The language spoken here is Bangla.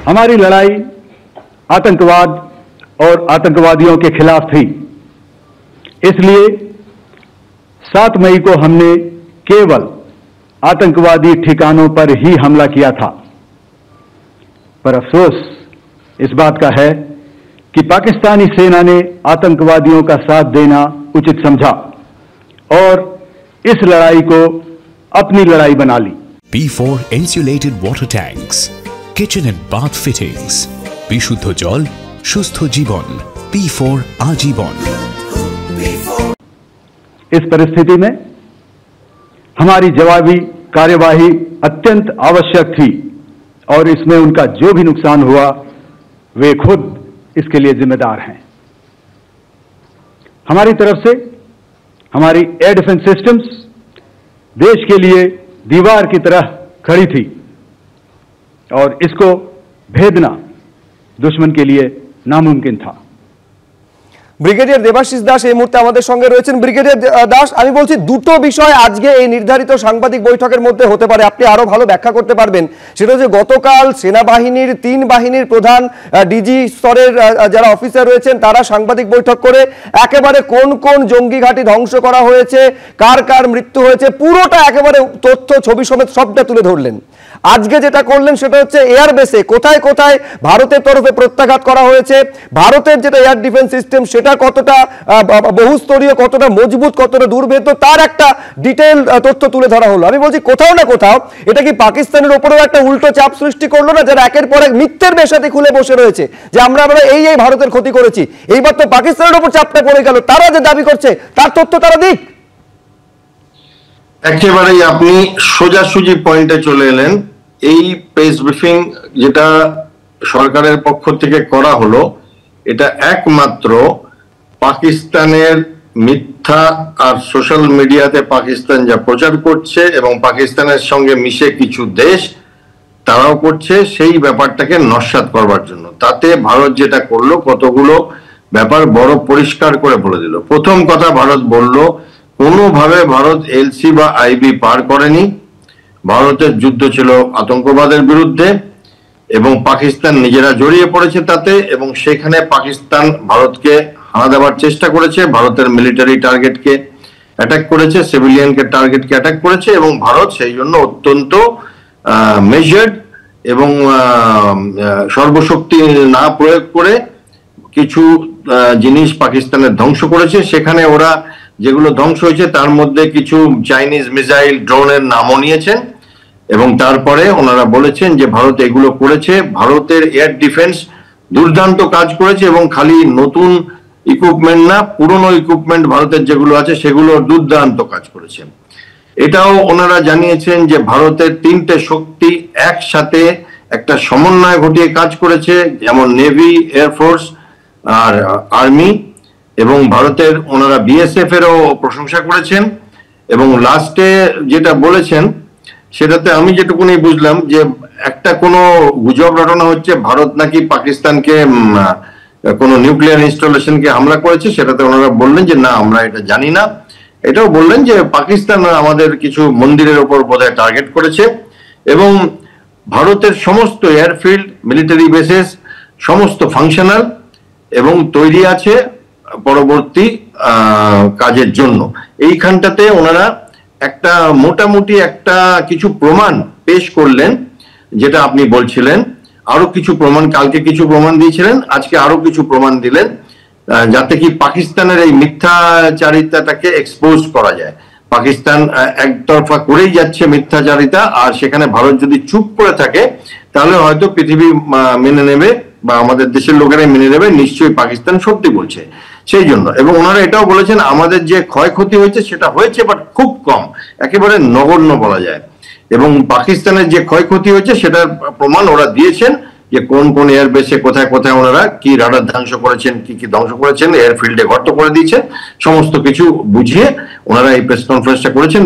हमारी लड़ाई आतंकवाद और आतंकवादियों के खिलाफ थी। इसलिए 7 मई को हमने केवल आतंकवादी ठिकानों पर ही हमला किया था। पर अफसोस इस बात का है कि पाकिस्तानी सेना ने आतंकवादियों का साथ देना उचित समझा और इस लड़ाई को अपनी लड़ाई बना ली। P4 insulated water tanks, kitchen and bath fittings, বিশুদ্ধ জল সুস্থ জীবন, P4 आजीवन। इस परिस्थिति में हमारी जवाबी कार्यवाही अत्यंत आवश्यक थी और इसमें उनका जो भी नुकसान हुआ वे खुद इसके लिए जिम्मेदार हैं। हमारी तरफ से हमारी एयर डिफेंस सिस्टम्स देश के लिए दीवार की तरह खड़ी थी और इसको भेदना दुश्मन के लिए नामुमकिन था। ব্রিগেডিয়ার দেবাশিস দাস এই মুহূর্তে আমাদের সঙ্গে রয়েছেন। ব্রিগেডিয়ার দাস, আমি বলছি দুটো বিষয় আজকে এই নির্ধারিত সাংবাদিক বৈঠকের মধ্যে হতে পারে, আপনি আরো ভালো ব্যাখ্যা করতে পারবেন। সেটা হচ্ছে গতকাল সেনাবাহিনীর 3 বাহিনীর প্রধান ডিজি স্তরের যারা অফিসার রয়েছেন তারা সাংবাদিক বৈঠক করে একেবারে কোন কোন জঙ্গি ঘাঁটি ধ্বংস করা হয়েছে, কার কার মৃত্যু হয়েছে, পুরোটা একেবারে তথ্য ছবি সমেত সবটা তুলে ধরলেন। আজকে যেটা করলেন সেটা হচ্ছে এয়ারবেসে কোথায় কোথায় ভারতের তরফে প্রত্যাঘাত করা হয়েছে, ভারতের যেটা এয়ার ডিফেন্স সিস্টেম সেটা কতটা বহুস্তরীয়, কতটা মজবুত, কতটা দুর্ভেদ্য, তার একটা ডিটেইল তথ্য তুলে ধরা হলো। আমি বলছি কোথাও না কোথাও এটা কি পাকিস্তানের উপরেও একটা উল্টো চাপ সৃষ্টি করলো না, যারা একের পর এক মিথ্যের বেশাতি খুলে বসে রয়েছে যে আমরা এই ভারতের ক্ষতি করেছি। এইবার তো পাকিস্তানের উপর চাপটা পড়ে গেল, তারা যে দাবি করছে তার তথ্য তারা দিক। একেবারেই আপনি সোজাসুজি পয়েন্টে চলে এলেন। এই প্রেস ব্রিফিং যেটা সরকারের পক্ষ থেকে করা হলো এটা একমাত্র পাকিস্তানের মিথ্যা আর সোশ্যাল মিডিয়াতে পাকিস্তান যা প্রচার করছে এবং পাকিস্তানের সঙ্গে মিশে কিছু দেশ তারাও করছে সেই ব্যাপারটাকে নস্যাৎ করবার জন্য। তাতে ভারত যেটা করলো কতগুলো ব্যাপার বড় পরিষ্কার করে বলে দিল। প্রথম কথা, ভারত বলল কোনোভাবে ভারত এলসি বা আইবি পার করেনি। ভারতের যুদ্ধ ছিল আতঙ্কবাদের বিরুদ্ধে এবং পাকিস্তান নিজেরা জড়িয়ে পড়েছে তাতে, এবং সেখানে পাকিস্তান ভারতকে হানা দেওয়ার চেষ্টা করেছে, ভারতের মিলিটারি টার্গেটকে অ্যাটাক করেছে, সিভিলিয়ানকে টার্গেটকে অ্যাটাক করেছে এবং ভারত সেই জন্য অত্যন্ত মেজার্ড এবং সর্বশক্তি না প্রয়োগ করে কিছু জিনিস পাকিস্তানের ধ্বংস করেছে। সেখানে ওরা যেগুলো ধ্বংস হয়েছে তার মধ্যে কিছু চাইনিজ মিসাইল, ড্রোনের নামও নিয়েছেন এবং তারপরে ওনারা বলেছেন যে ভারত এগুলো করেছে। ভারতের এয়ার ডিফেন্স দুর্দান্ত কাজ করেছে এবং খালি নতুন ইকুইপমেন্ট না, পুরনো ইকুইপমেন্ট ভারতের যেগুলো আছে সেগুলো দুর্দান্ত কাজ করেছে। এটাও ওনারা জানিয়েছেন যে ভারতের 3টে শক্তি একসাথে একটা সমন্বয় ঘটিয়ে কাজ করেছে, যেমন নেভি, এয়ারফোর্স আর আর্মি, এবং ভারতের ওনারা বিএসএফ এরও প্রশংসা করেছেন। এবং লাস্টে যেটা বলেছেন সেটাতে আমি যেটুকুনি বুঝলাম যে একটা কোনো গুজব রটানো হচ্ছে ভারত নাকি পাকিস্তানকে কোনো নিউক্লিয়ার ইনস্টলেশনকে হামলা করেছে, সেটাতে ওনারা বললেন যে না, আমরা এটা জানি না। এটাও বললেন যে পাকিস্তান আমাদের কিছু মন্দিরের ওপর বোধহয় টার্গেট করেছে এবং ভারতের সমস্ত এয়ারফিল্ড, মিলিটারি বেসেস সমস্ত ফাংশনাল এবং তৈরি আছে পরবর্তী কাজের জন্য। এইখানটাতে ওনারা একটা মোটামুটি একটা কিছু প্রমাণ পেশ করলেন, যেটা আপনি বলছিলেন। আরো কিছু প্রমাণ, কালকে কিছু প্রমাণ দিয়েছিলেন, আজকে আরো কিছু প্রমাণ দিলেন, যাতে কি পাকিস্তানের এই মিথ্যাচারিতাটাকে এক্সপোজ করা যায়। পাকিস্তান একতরফা করেই যাচ্ছে মিথ্যাচারিতা, আর সেখানে ভারত যদি চুপ করে থাকে তাহলে হয়তো পৃথিবী মেনে নেবে বা আমাদের দেশের লোকেরাই মেনে নেবে নিশ্চয়ই পাকিস্তান সত্যি বলছে। সেই জন্য, এবং ওনারা এটাও বলেছেন আমাদের যে ক্ষয়ক্ষতি হয়েছে সেটা হয়েছে বাট খুব কম, একেবারে নগণ্য বলা যায়। এবং পাকিস্তানের যে ক্ষয়ক্ষতি হয়েছে সেটার প্রমাণ ওরা দিয়েছেন যে কোন কোন এয়ারবেসে কোথায় কোথায় ওনারা কি রাডার ধ্বংস করেছেন, কি কি ধ্বংস করেছেন, এয়ারফিল্ডে গর্ত করে দিয়েছেন, সমস্ত কিছু বুঝিয়ে ওনারা এই প্রেস কনফারেন্সটা করেছেন।